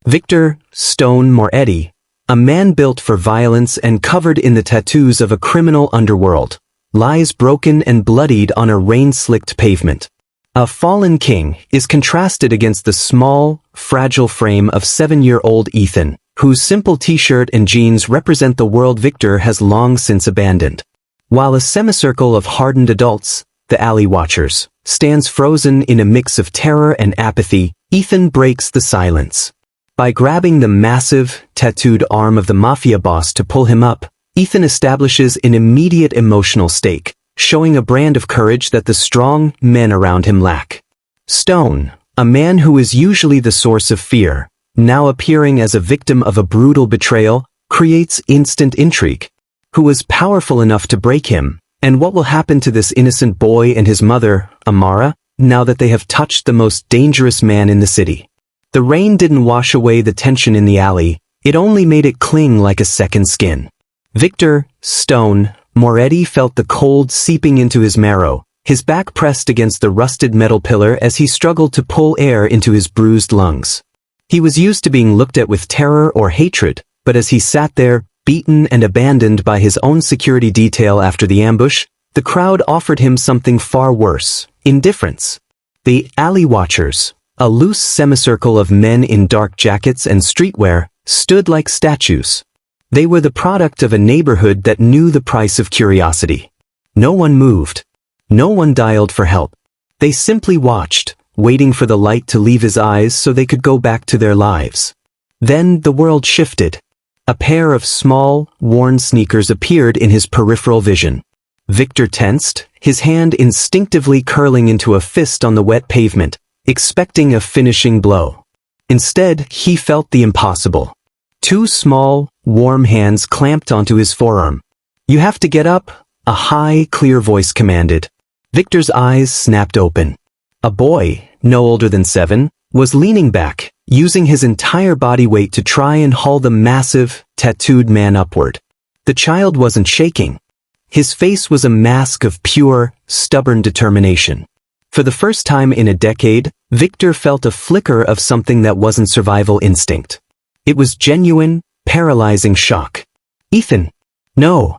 Victor Stone Moretti, a man built for violence and covered in the tattoos of a criminal underworld, lies broken and bloodied on a rain-slicked pavement. A fallen king is contrasted against the small, fragile frame of 7-year-old Ethan, whose simple t-shirt and jeans represent the world Victor has long since abandoned. While a semicircle of hardened adults, the alley watchers, stands frozen in a mix of terror and apathy, Ethan breaks the silence. By grabbing the massive, tattooed arm of the Mafia boss to pull him up, Ethan establishes an immediate emotional stake, showing a brand of courage that the strong men around him lack. Stone, a man who is usually the source of fear, now appearing as a victim of a brutal betrayal, creates instant intrigue. Who was powerful enough to break him, and what will happen to this innocent boy and his mother, Amara, now that they have touched the most dangerous man in the city? The rain didn't wash away the tension in the alley, it only made it cling like a second skin. Victor Stone Moretti felt the cold seeping into his marrow, his back pressed against the rusted metal pillar as he struggled to pull air into his bruised lungs. He was used to being looked at with terror or hatred, but as he sat there, beaten and abandoned by his own security detail after the ambush, the crowd offered him something far worse: indifference. The alley watchers, a loose semicircle of men in dark jackets and streetwear, stood like statues. They were the product of a neighborhood that knew the price of curiosity. No one moved. No one dialed for help. They simply watched, waiting for the light to leave his eyes so they could go back to their lives. Then the world shifted. A pair of small, worn sneakers appeared in his peripheral vision. Victor tensed, his hand instinctively curling into a fist on the wet pavement, expecting a finishing blow. Instead, he felt the impossible. 2 small, warm hands clamped onto his forearm. "You have to get up," a high, clear voice commanded. Victor's eyes snapped open. A boy, no older than 7, was leaning back, using his entire body weight to try and haul the massive, tattooed man upward. The child wasn't shaking. His face was a mask of pure, stubborn determination. For the first time in a decade, Victor felt a flicker of something that wasn't survival instinct. It was genuine, paralyzing shock. "Ethan! No!"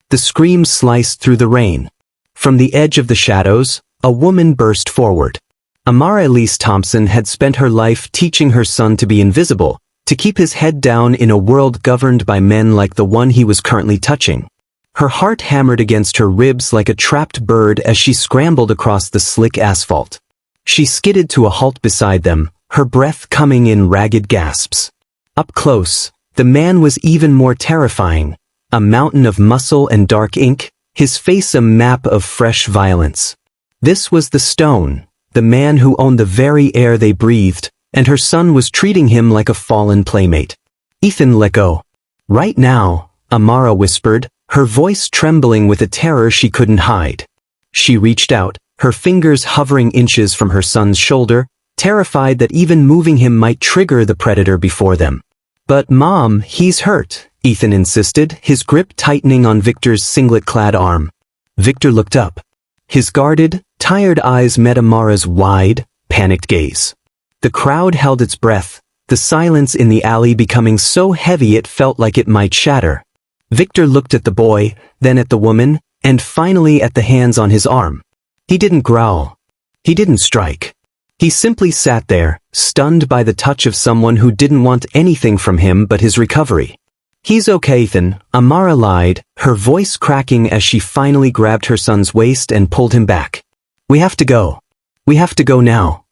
The scream sliced through the rain. From the edge of the shadows, a woman burst forward. Amara Elise Thompson had spent her life teaching her son to be invisible, to keep his head down in a world governed by men like the one he was currently touching. Her heart hammered against her ribs like a trapped bird as she scrambled across the slick asphalt. She skidded to a halt beside them, her breath coming in ragged gasps. Up close, the man was even more terrifying, a mountain of muscle and dark ink, his face a map of fresh violence. This was the Stone, the man who owned the very air they breathed, and her son was treating him like a fallen playmate. "Ethan, let go. Right now," Amara whispered, her voice trembling with a terror she couldn't hide. She reached out, her fingers hovering inches from her son's shoulder, terrified that even moving him might trigger the predator before them. "But Mom, he's hurt," Ethan insisted, his grip tightening on Victor's singlet-clad arm. Victor looked up. His guarded, tired eyes met Amara's wide, panicked gaze. The crowd held its breath, the silence in the alley becoming so heavy it felt like it might shatter. Victor looked at the boy, then at the woman, and finally at the hands on his arm. He didn't growl. He didn't strike. He simply sat there, stunned by the touch of someone who didn't want anything from him but his recovery. "He's okay, Ethan," Amara lied, her voice cracking as she finally grabbed her son's waist and pulled him back. "We have to go. We have to go now."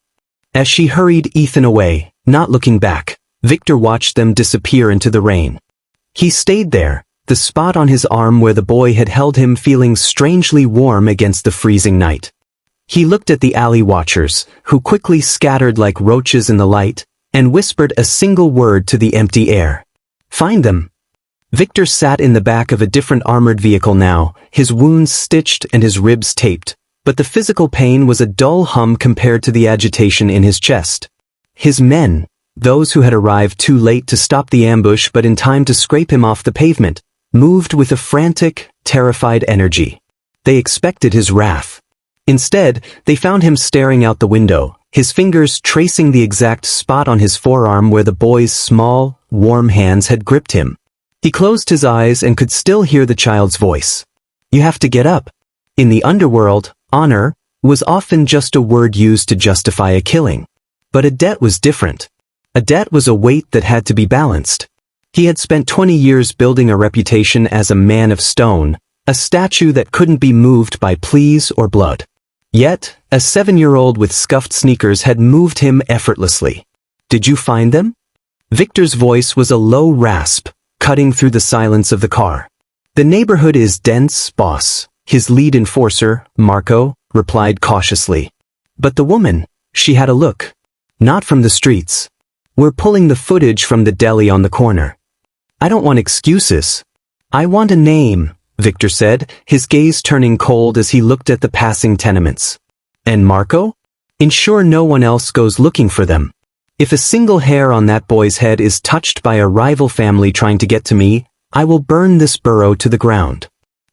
As she hurried Ethan away, not looking back, Victor watched them disappear into the rain. He stayed there, the spot on his arm where the boy had held him feeling strangely warm against the freezing night. He looked at the alley watchers, who quickly scattered like roaches in the light, and whispered a single word to the empty air. "Find them." Victor sat in the back of a different armored vehicle now, his wounds stitched and his ribs taped, but the physical pain was a dull hum compared to the agitation in his chest. His men, those who had arrived too late to stop the ambush but in time to scrape him off the pavement, moved with a frantic, terrified energy. They expected his wrath. Instead, they found him staring out the window, his fingers tracing the exact spot on his forearm where the boy's small, warm hands had gripped him. He closed his eyes and could still hear the child's voice. "You have to get up." In the underworld, honor was often just a word used to justify a killing. But a debt was different. A debt was a weight that had to be balanced. He had spent 20 years building a reputation as a man of stone, a statue that couldn't be moved by pleas or blood. Yet, a 7-year-old with scuffed sneakers had moved him effortlessly. "Did you find them?" Victor's voice was a low rasp, cutting through the silence of the car. "The neighborhood is dense, boss," his lead enforcer, Marco, replied cautiously. "But the woman, she had a look. Not from the streets. We're pulling the footage from the deli on the corner." "I don't want excuses. I want a name," Victor said, his gaze turning cold as he looked at the passing tenements. "And Marco? Ensure no one else goes looking for them. If a single hair on that boy's head is touched by a rival family trying to get to me, I will burn this borough to the ground."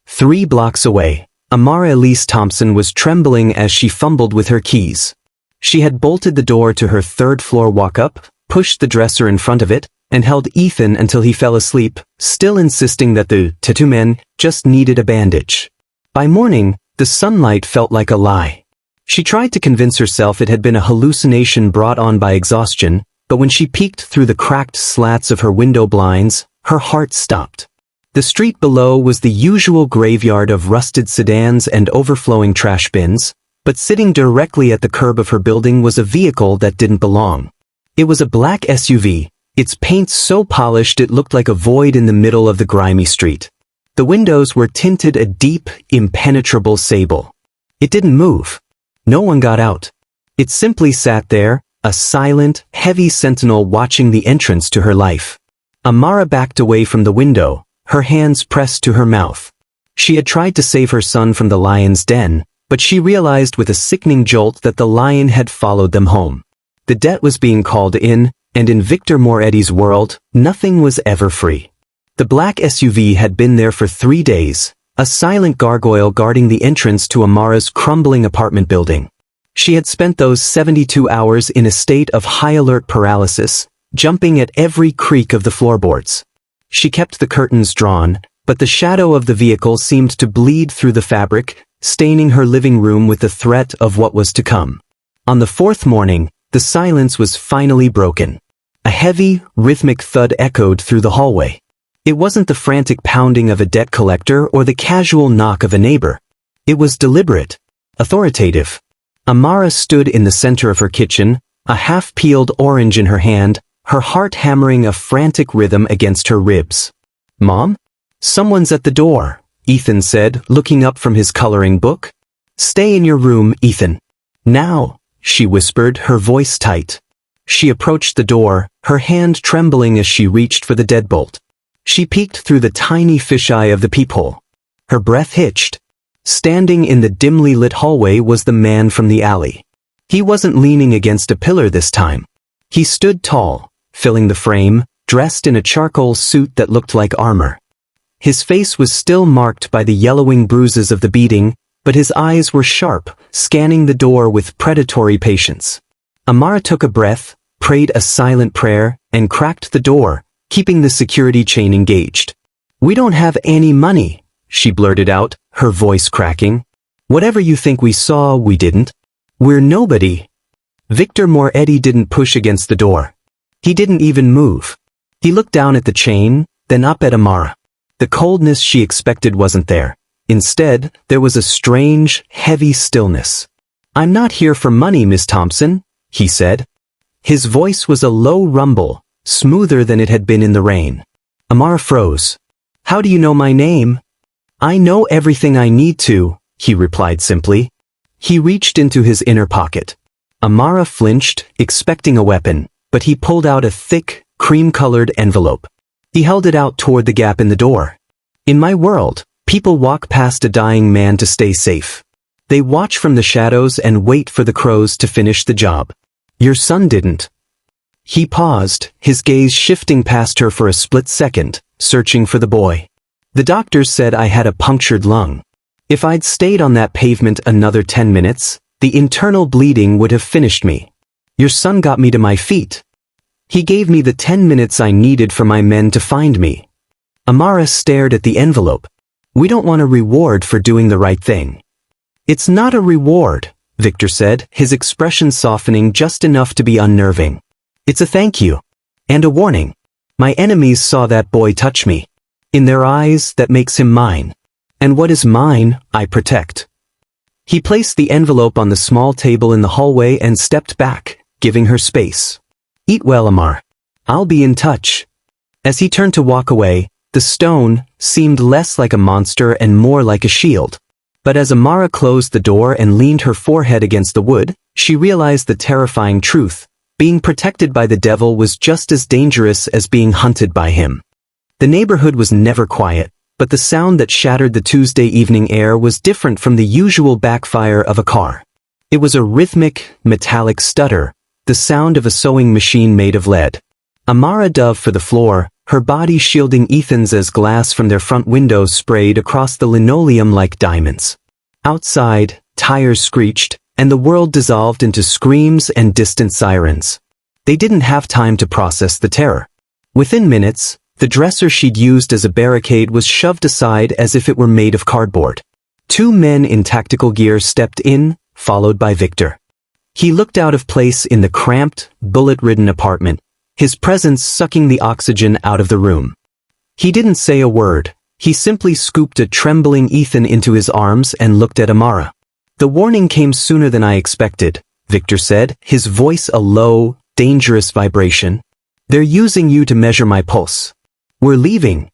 3 blocks away, Amara Elise Thompson was trembling as she fumbled with her keys. She had bolted the door to her 3rd-floor walk-up, pushed the dresser in front of it, and held Ethan until he fell asleep, still insisting that the tattoo man just needed a bandage. By morning, the sunlight felt like a lie. She tried to convince herself it had been a hallucination brought on by exhaustion, but when she peeked through the cracked slats of her window blinds, her heart stopped. The street below was the usual graveyard of rusted sedans and overflowing trash bins, but sitting directly at the curb of her building was a vehicle that didn't belong. It was a black SUV, its paint so polished it looked like a void in the middle of the grimy street. The windows were tinted a deep, impenetrable sable. It didn't move. No one got out. It simply sat there, a silent, heavy sentinel watching the entrance to her life. Amara backed away from the window, her hands pressed to her mouth. She had tried to save her son from the lion's den, but she realized with a sickening jolt that the lion had followed them home. The debt was being called in, and in Victor Moretti's world, nothing was ever free. The black SUV had been there for 3 days, a silent gargoyle guarding the entrance to Amara's crumbling apartment building. She had spent those 72 hours in a state of high-alert paralysis, jumping at every creak of the floorboards. She kept the curtains drawn, but the shadow of the vehicle seemed to bleed through the fabric, staining her living room with the threat of what was to come. On the 4th morning, the silence was finally broken. A heavy, rhythmic thud echoed through the hallway. It wasn't the frantic pounding of a debt collector or the casual knock of a neighbor. It was deliberate, authoritative. Amara stood in the center of her kitchen, a half-peeled orange in her hand, her heart hammering a frantic rhythm against her ribs. "Mom? Someone's at the door," Ethan said, looking up from his coloring book. "Stay in your room, Ethan." "Now," she whispered, her voice tight. She approached the door, her hand trembling as she reached for the deadbolt. She peeked through the tiny fisheye of the peephole. Her breath hitched. Standing in the dimly lit hallway was the man from the alley. He wasn't leaning against a pillar this time. He stood tall, filling the frame, dressed in a charcoal suit that looked like armor. His face was still marked by the yellowing bruises of the beating, but his eyes were sharp, scanning the door with predatory patience. Amara took a breath, prayed a silent prayer, and cracked the door, keeping the security chain engaged. "We don't have any money," she blurted out, her voice cracking. "Whatever you think we saw, we didn't. We're nobody." Victor Moretti didn't push against the door. He didn't even move. He looked down at the chain, then up at Amara. The coldness she expected wasn't there. Instead, there was a strange, heavy stillness. "I'm not here for money, Miss Thompson," he said. His voice was a low rumble, smoother than it had been in the rain. Amara froze. "How do you know my name?" "I know everything I need to," he replied simply. He reached into his inner pocket. Amara flinched, expecting a weapon, but he pulled out a thick, cream-colored envelope. He held it out toward the gap in the door. "In my world, people walk past a dying man to stay safe. They watch from the shadows and wait for the crows to finish the job. Your son didn't." He paused, his gaze shifting past her for a split second, searching for the boy. "The doctors said I had a punctured lung. If I'd stayed on that pavement another 10 minutes, the internal bleeding would have finished me." Your son got me to my feet. He gave me the 10 minutes I needed for my men to find me. Amara stared at the envelope. We don't want a reward for doing the right thing. It's not a reward, Victor said, his expression softening just enough to be unnerving. It's a thank you. And a warning. My enemies saw that boy touch me. In their eyes, that makes him mine. And what is mine, I protect. He placed the envelope on the small table in the hallway and stepped back, giving her space. Eat well, Amar. I'll be in touch. As he turned to walk away, the stone seemed less like a monster and more like a shield. But as Amara closed the door and leaned her forehead against the wood, she realized the terrifying truth. Being protected by the devil was just as dangerous as being hunted by him. The neighborhood was never quiet, but the sound that shattered the Tuesday evening air was different from the usual backfire of a car. It was a rhythmic, metallic stutter, the sound of a sewing machine made of lead. Amara dove for the floor, her body shielding Ethan's as glass from their front windows sprayed across the linoleum like diamonds. Outside, tires screeched, and the world dissolved into screams and distant sirens. They didn't have time to process the terror. Within minutes, the dresser she'd used as a barricade was shoved aside as if it were made of cardboard. Two men in tactical gear stepped in, followed by Victor. He looked out of place in the cramped, bullet-ridden apartment, his presence sucking the oxygen out of the room. He didn't say a word. He simply scooped a trembling Ethan into his arms and looked at Amara. The warning came sooner than I expected, Victor said, his voice a low, dangerous vibration. They're using you to measure my pulse. We're leaving.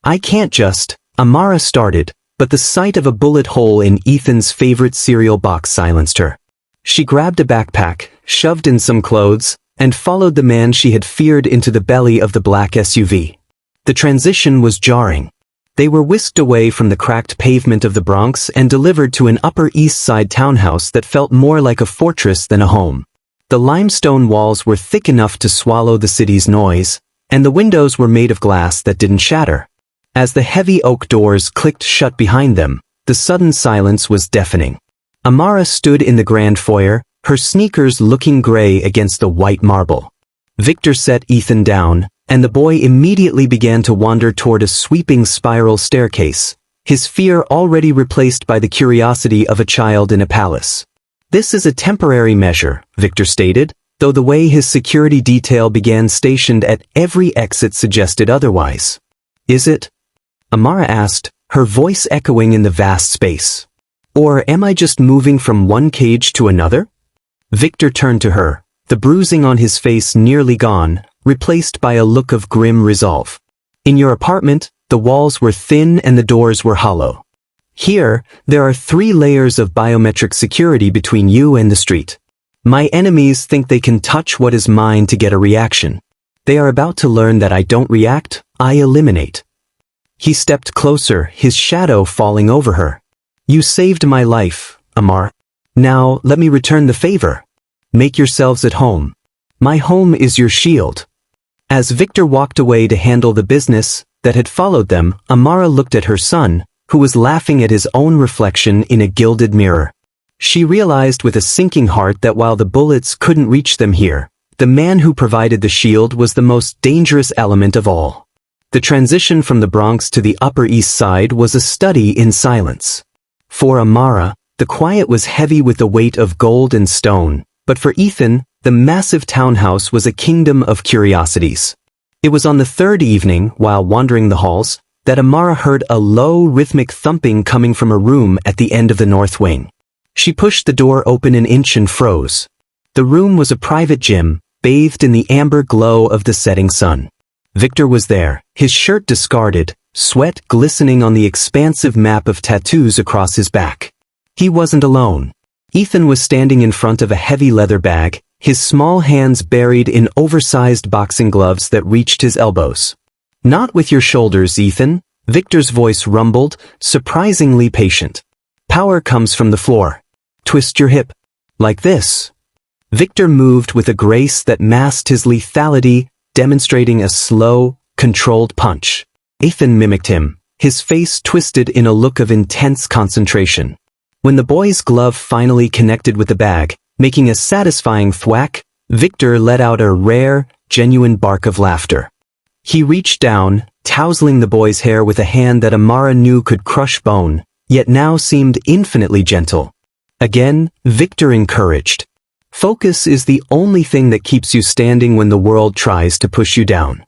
I can't just, Amara started, but the sight of a bullet hole in Ethan's favorite cereal box silenced her. She grabbed a backpack, shoved in some clothes, and followed the man she had feared into the belly of the black SUV. The transition was jarring. They were whisked away from the cracked pavement of the Bronx and delivered to an Upper East Side townhouse that felt more like a fortress than a home. The limestone walls were thick enough to swallow the city's noise, and the windows were made of glass that didn't shatter. As the heavy oak doors clicked shut behind them, the sudden silence was deafening. Amara stood in the grand foyer, her sneakers looking gray against the white marble. Victor set Ethan down, and the boy immediately began to wander toward a sweeping spiral staircase, his fear already replaced by the curiosity of a child in a palace. This is a temporary measure, Victor stated, though the way his security detail began stationed at every exit suggested otherwise. Is it? Amara asked, her voice echoing in the vast space. Or am I just moving from one cage to another? Victor turned to her, the bruising on his face nearly gone, replaced by a look of grim resolve. In your apartment, the walls were thin and the doors were hollow. Here, there are 3 layers of biometric security between you and the street. My enemies think they can touch what is mine to get a reaction. They are about to learn that I don't react, I eliminate. He stepped closer, his shadow falling over her. You saved my life, Amar. Now, let me return the favor. Make yourselves at home. My home is your shield. As Victor walked away to handle the business that had followed them, Amara looked at her son, who was laughing at his own reflection in a gilded mirror. She realized with a sinking heart that while the bullets couldn't reach them here, the man who provided the shield was the most dangerous element of all. The transition from the Bronx to the Upper East Side was a study in silence. For Amara, the quiet was heavy with the weight of gold and stone, but for Ethan, the massive townhouse was a kingdom of curiosities. It was on the 3rd evening, while wandering the halls, that Amara heard a low, rhythmic thumping coming from a room at the end of the north wing. She pushed the door open an inch and froze. The room was a private gym, bathed in the amber glow of the setting sun. Victor was there, his shirt discarded, sweat glistening on the expansive map of tattoos across his back. He wasn't alone. Ethan was standing in front of a heavy leather bag, his small hands buried in oversized boxing gloves that reached his elbows. Not with your shoulders, Ethan, Victor's voice rumbled, surprisingly patient. Power comes from the floor. Twist your hip. Like this. Victor moved with a grace that masked his lethality, demonstrating a slow, controlled punch. Ethan mimicked him, his face twisted in a look of intense concentration. When the boy's glove finally connected with the bag, making a satisfying thwack, Victor let out a rare, genuine bark of laughter. He reached down, tousling the boy's hair with a hand that Amara knew could crush bone, yet now seemed infinitely gentle. Again, Victor encouraged. Focus is the only thing that keeps you standing when the world tries to push you down.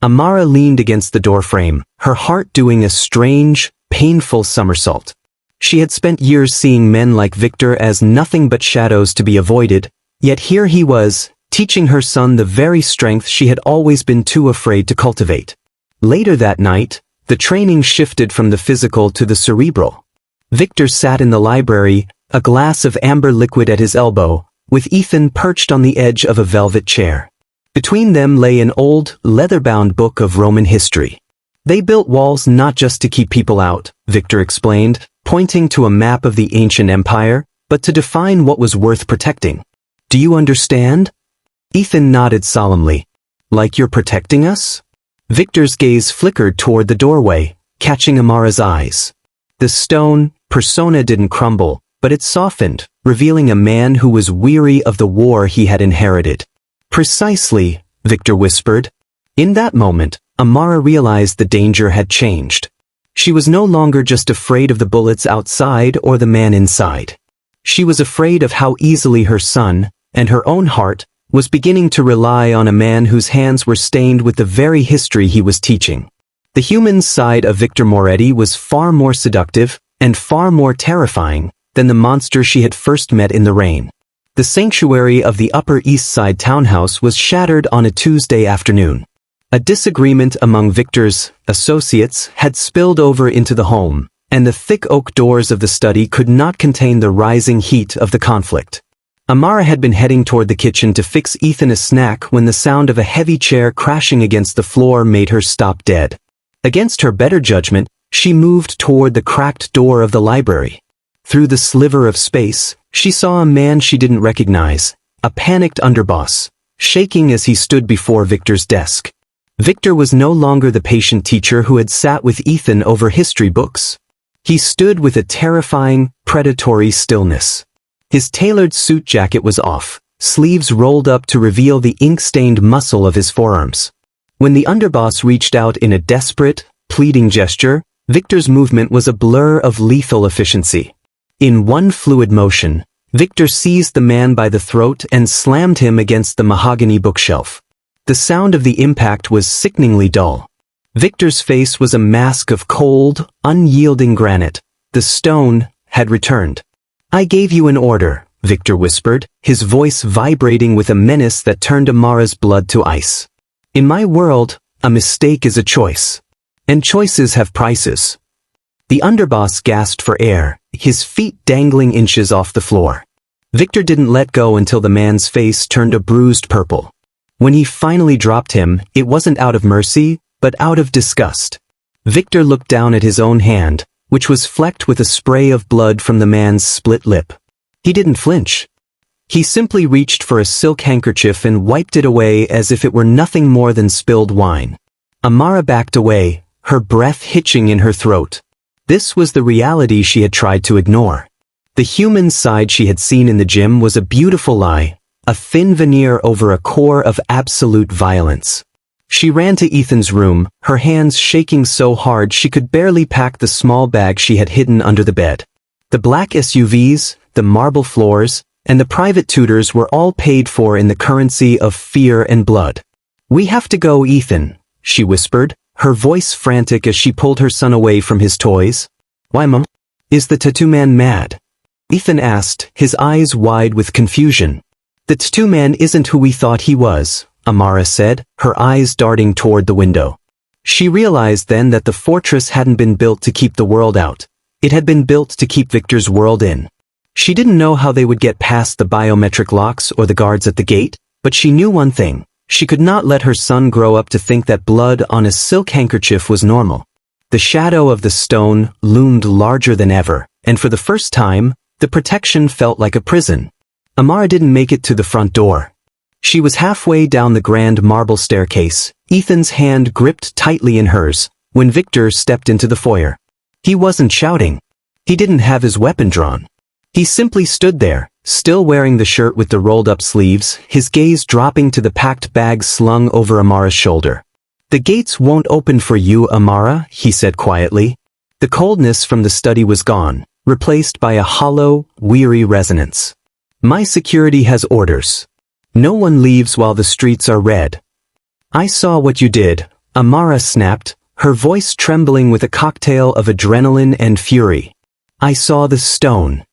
Amara leaned against the doorframe, her heart doing a strange, painful somersault. She had spent years seeing men like Victor as nothing but shadows to be avoided, yet here he was, teaching her son the very strength she had always been too afraid to cultivate. Later that night, the training shifted from the physical to the cerebral. Victor sat in the library, a glass of amber liquid at his elbow, with Ethan perched on the edge of a velvet chair. Between them lay an old, leather-bound book of Roman history. They built walls not just to keep people out, Victor explained, pointing to a map of the ancient empire, but to define what was worth protecting. Do you understand? Ethan nodded solemnly. Like you're protecting us? Victor's gaze flickered toward the doorway, catching Amara's eyes. The stone persona didn't crumble, but it softened, revealing a man who was weary of the war he had inherited. Precisely, Victor whispered. In that moment, Amara realized the danger had changed. She was no longer just afraid of the bullets outside or the man inside. She was afraid of how easily her son, and her own heart, was beginning to rely on a man whose hands were stained with the very history he was teaching. The human side of Victor Moretti was far more seductive, and far more terrifying, than the monster she had first met in the rain. The sanctuary of the Upper East Side townhouse was shattered on a Tuesday afternoon. A disagreement among Victor's associates had spilled over into the home, and the thick oak doors of the study could not contain the rising heat of the conflict. Amara had been heading toward the kitchen to fix Ethan a snack when the sound of a heavy chair crashing against the floor made her stop dead. Against her better judgment, she moved toward the cracked door of the library. Through the sliver of space, she saw a man she didn't recognize, a panicked underboss, shaking as he stood before Victor's desk. Victor was no longer the patient teacher who had sat with Ethan over history books. He stood with a terrifying, predatory stillness. His tailored suit jacket was off, sleeves rolled up to reveal the ink-stained muscle of his forearms. When the underboss reached out in a desperate, pleading gesture, Victor's movement was a blur of lethal efficiency. In one fluid motion, Victor seized the man by the throat and slammed him against the mahogany bookshelf. The sound of the impact was sickeningly dull. Victor's face was a mask of cold, unyielding granite. The stone had returned. I gave you an order, Victor whispered, his voice vibrating with a menace that turned Amara's blood to ice. In my world, a mistake is a choice. And choices have prices. The underboss gasped for air, his feet dangling inches off the floor. Victor didn't let go until the man's face turned a bruised purple. When he finally dropped him, it wasn't out of mercy, but out of disgust. Victor looked down at his own hand, which was flecked with a spray of blood from the man's split lip. He didn't flinch. He simply reached for a silk handkerchief and wiped it away as if it were nothing more than spilled wine. Amara backed away, her breath hitching in her throat. This was the reality she had tried to ignore. The human side she had seen in the gym was a beautiful lie, a thin veneer over a core of absolute violence. She ran to Ethan's room, her hands shaking so hard she could barely pack the small bag she had hidden under the bed. The black SUVs, the marble floors, and the private tutors were all paid for in the currency of fear and blood. We have to go, Ethan, she whispered, her voice frantic as she pulled her son away from his toys. Why, Mom? Is the tattoo man mad? Ethan asked, his eyes wide with confusion. The tattoo man isn't who we thought he was, Amara said, her eyes darting toward the window. She realized then that the fortress hadn't been built to keep the world out. It had been built to keep Victor's world in. She didn't know how they would get past the biometric locks or the guards at the gate, but she knew one thing. She could not let her son grow up to think that blood on a silk handkerchief was normal. The shadow of the stone loomed larger than ever, and for the first time, the protection felt like a prison. Amara didn't make it to the front door. She was halfway down the grand marble staircase, Ethan's hand gripped tightly in hers, when Victor stepped into the foyer. He wasn't shouting. He didn't have his weapon drawn. He simply stood there, still wearing the shirt with the rolled-up sleeves, his gaze dropping to the packed bag slung over Amara's shoulder. "The gates won't open for you, Amara," he said quietly. The coldness from the study was gone, replaced by a hollow, weary resonance. "My security has orders. No one leaves while the streets are red." "I saw what you did," Amara snapped, her voice trembling with a cocktail of adrenaline and fury. "I saw the stone.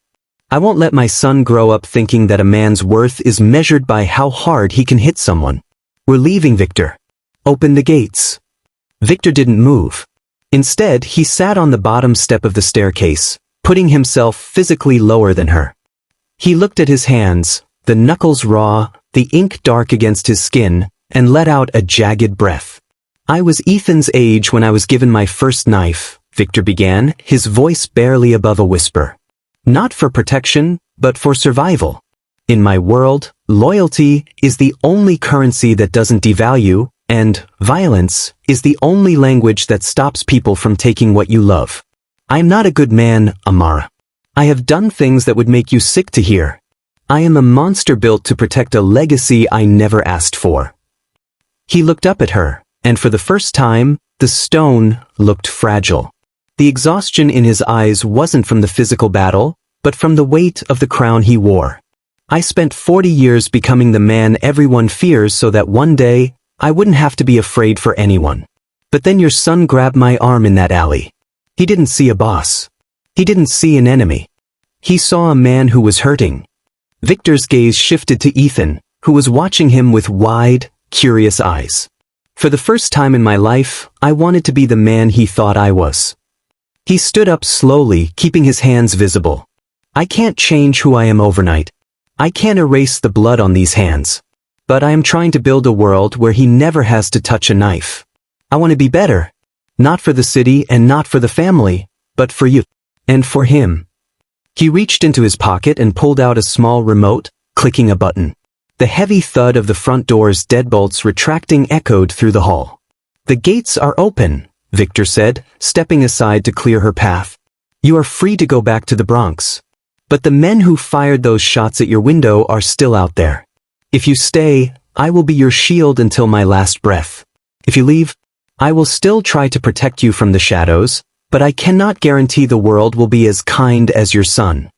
I won't let my son grow up thinking that a man's worth is measured by how hard he can hit someone. We're leaving, Victor. Open the gates." Victor didn't move. Instead, he sat on the bottom step of the staircase, putting himself physically lower than her. He looked at his hands, the knuckles raw, the ink dark against his skin, and let out a jagged breath. "I was Ethan's age when I was given my first knife," Victor began, his voice barely above a whisper. "Not for protection, but for survival. In my world, loyalty is the only currency that doesn't devalue, and violence is the only language that stops people from taking what you love. I am not a good man, Amara. I have done things that would make you sick to hear. I am a monster built to protect a legacy I never asked for." He looked up at her, and for the first time, the stone looked fragile. The exhaustion in his eyes wasn't from the physical battle, but from the weight of the crown he wore. "I spent 40 years becoming the man everyone fears so that one day, I wouldn't have to be afraid for anyone. But then your son grabbed my arm in that alley. He didn't see a boss. He didn't see an enemy. He saw a man who was hurting." Victor's gaze shifted to Ethan, who was watching him with wide, curious eyes. "For the first time in my life, I wanted to be the man he thought I was." He stood up slowly, keeping his hands visible. "I can't change who I am overnight. I can't erase the blood on these hands. But I am trying to build a world where he never has to touch a knife. I want to be better. Not for the city and not for the family, but for you. And for him." He reached into his pocket and pulled out a small remote, clicking a button. The heavy thud of the front door's deadbolts retracting echoed through the hall. "The gates are open," Victor said, stepping aside to clear her path. "You are free to go back to the Bronx. But the men who fired those shots at your window are still out there. If you stay, I will be your shield until my last breath. If you leave, I will still try to protect you from the shadows, but I cannot guarantee the world will be as kind as your son."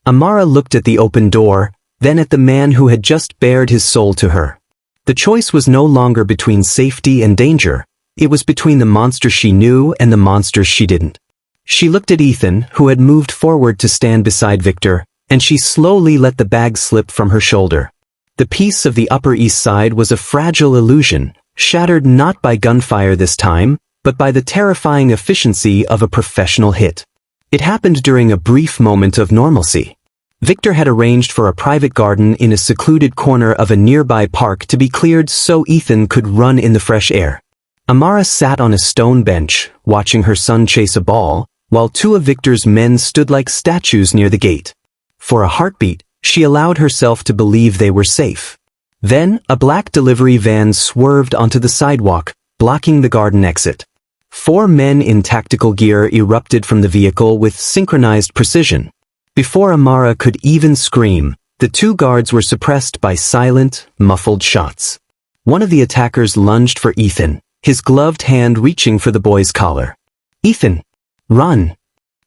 Amara looked at the open door, then at the man who had just bared his soul to her. The choice was no longer between safety and danger. It was between the monster she knew and the monsters she didn't. She looked at Ethan, who had moved forward to stand beside Victor, and she slowly let the bag slip from her shoulder. The peace of the Upper East Side was a fragile illusion, shattered not by gunfire this time, but by the terrifying efficiency of a professional hit. It happened during a brief moment of normalcy. Victor had arranged for a private garden in a secluded corner of a nearby park to be cleared so Ethan could run in the fresh air. Amara sat on a stone bench, watching her son chase a ball, while two of Victor's men stood like statues near the gate. For a heartbeat, she allowed herself to believe they were safe. Then, a black delivery van swerved onto the sidewalk, blocking the garden exit. 4 men in tactical gear erupted from the vehicle with synchronized precision. Before Amara could even scream, the 2 guards were suppressed by silent, muffled shots. One of the attackers lunged for Ethan, his gloved hand reaching for the boy's collar. "Ethan! Run!"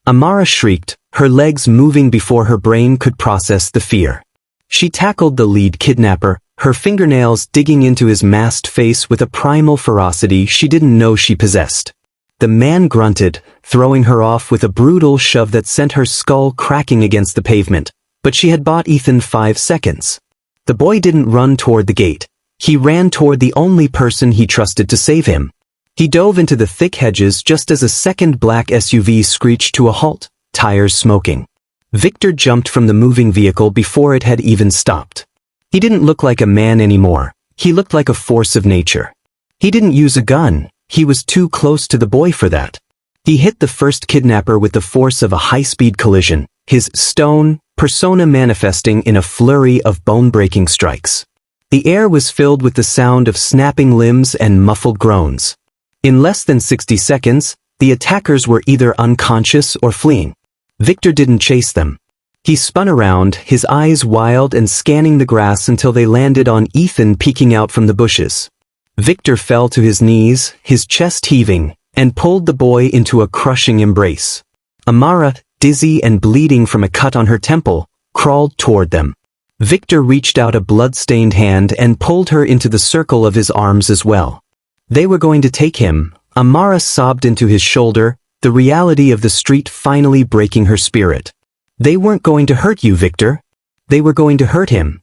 Amara shrieked, her legs moving before her brain could process the fear. She tackled the lead kidnapper, her fingernails digging into his masked face with a primal ferocity she didn't know she possessed. The man grunted, throwing her off with a brutal shove that sent her skull cracking against the pavement, but she had bought Ethan 5 seconds. The boy didn't run toward the gate. He ran toward the only person he trusted to save him. He dove into the thick hedges just as a second black SUV screeched to a halt, tires smoking. Victor jumped from the moving vehicle before it had even stopped. He didn't look like a man anymore. He looked like a force of nature. He didn't use a gun. He was too close to the boy for that. He hit the first kidnapper with the force of a high-speed collision, his stone persona manifesting in a flurry of bone-breaking strikes. The air was filled with the sound of snapping limbs and muffled groans. In less than 60 seconds, the attackers were either unconscious or fleeing. Victor didn't chase them. He spun around, his eyes wild and scanning the grass until they landed on Ethan peeking out from the bushes. Victor fell to his knees, his chest heaving, and pulled the boy into a crushing embrace. Amara, dizzy and bleeding from a cut on her temple, crawled toward them. Victor reached out a blood-stained hand and pulled her into the circle of his arms as well. They were going to take him. Amara sobbed into his shoulder, the reality of the street finally breaking her spirit. They weren't going to hurt you, Victor. They were going to hurt him.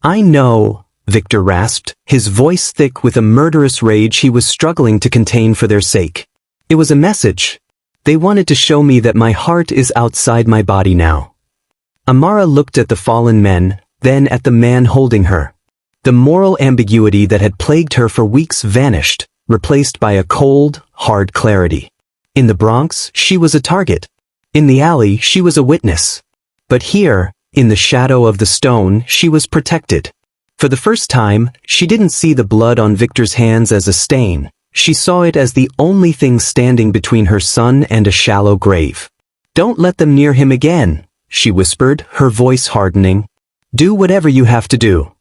I know, Victor rasped, his voice thick with a murderous rage he was struggling to contain for their sake. It was a message. They wanted to show me that my heart is outside my body now. Amara looked at the fallen men, then at the man holding her. The moral ambiguity that had plagued her for weeks vanished, replaced by a cold, hard clarity. In the Bronx, she was a target. In the alley, she was a witness. But here, in the shadow of the stone, she was protected. For the first time, she didn't see the blood on Victor's hands as a stain. She saw it as the only thing standing between her son and a shallow grave. Don't let them near him again, she whispered, her voice hardening. Do whatever you have to do.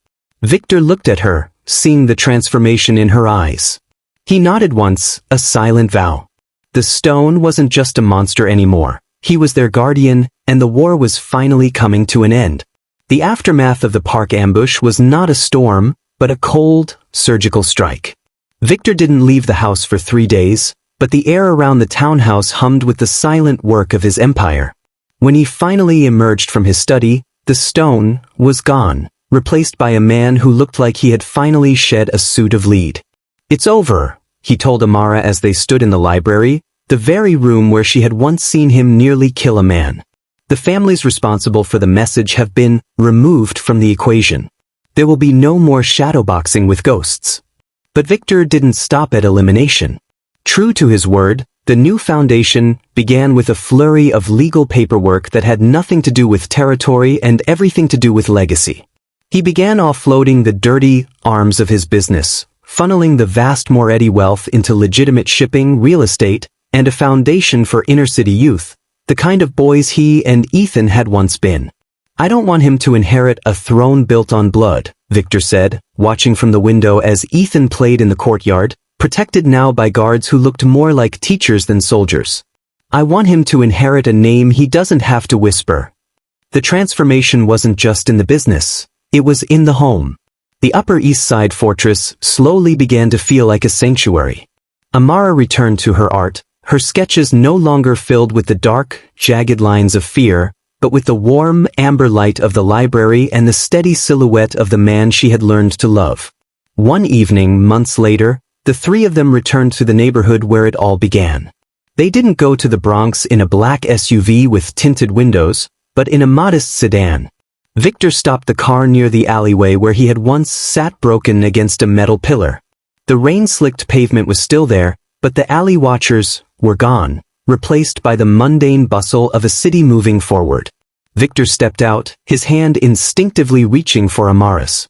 Victor looked at her, seeing the transformation in her eyes. He nodded once, a silent vow. The stone wasn't just a monster anymore. He was their guardian, and the war was finally coming to an end. The aftermath of the park ambush was not a storm, but a cold, surgical strike. Victor didn't leave the house for 3 days, but the air around the townhouse hummed with the silent work of his empire. When he finally emerged from his study, the stone was gone, replaced by a man who looked like he had finally shed a suit of lead. It's over, he told Amara as they stood in the library, the very room where she had once seen him nearly kill a man. The families responsible for the message have been removed from the equation. There will be no more shadowboxing with ghosts. But Victor didn't stop at elimination. True to his word, the new foundation began with a flurry of legal paperwork that had nothing to do with territory and everything to do with legacy. He began offloading the dirty arms of his business, funneling the vast Moretti wealth into legitimate shipping, real estate, and a foundation for inner-city youth, the kind of boys he and Ethan had once been. I don't want him to inherit a throne built on blood, Victor said, watching from the window as Ethan played in the courtyard, protected now by guards who looked more like teachers than soldiers. I want him to inherit a name he doesn't have to whisper. The transformation wasn't just in the business, it was in the home. The Upper East Side fortress slowly began to feel like a sanctuary. Amara returned to her art, her sketches no longer filled with the dark, jagged lines of fear, but with the warm, amber light of the library and the steady silhouette of the man she had learned to love. One evening, months later, the three of them returned to the neighborhood where it all began. They didn't go to the Bronx in a black SUV with tinted windows, but in a modest sedan. Victor stopped the car near the alleyway where he had once sat broken against a metal pillar. The rain-slicked pavement was still there, but the alley watchers were gone, replaced by the mundane bustle of a city moving forward. Victor stepped out, his hand instinctively reaching for Amara's.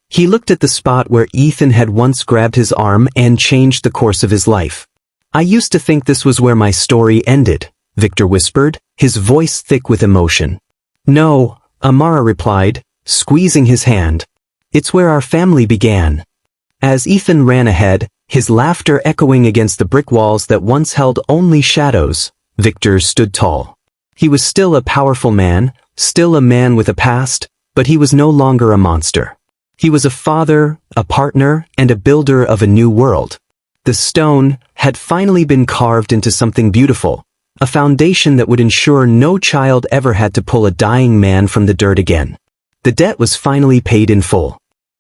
He looked at the spot where Ethan had once grabbed his arm and changed the course of his life. I used to think this was where my story ended, Victor whispered, his voice thick with emotion. No, Amara replied, squeezing his hand. It's where our family began. As Ethan ran ahead, his laughter echoing against the brick walls that once held only shadows, Victor stood tall. He was still a powerful man, still a man with a past, but he was no longer a monster. He was a father, a partner, and a builder of a new world. The stone had finally been carved into something beautiful, a foundation that would ensure no child ever had to pull a dying man from the dirt again. The debt was finally paid in full.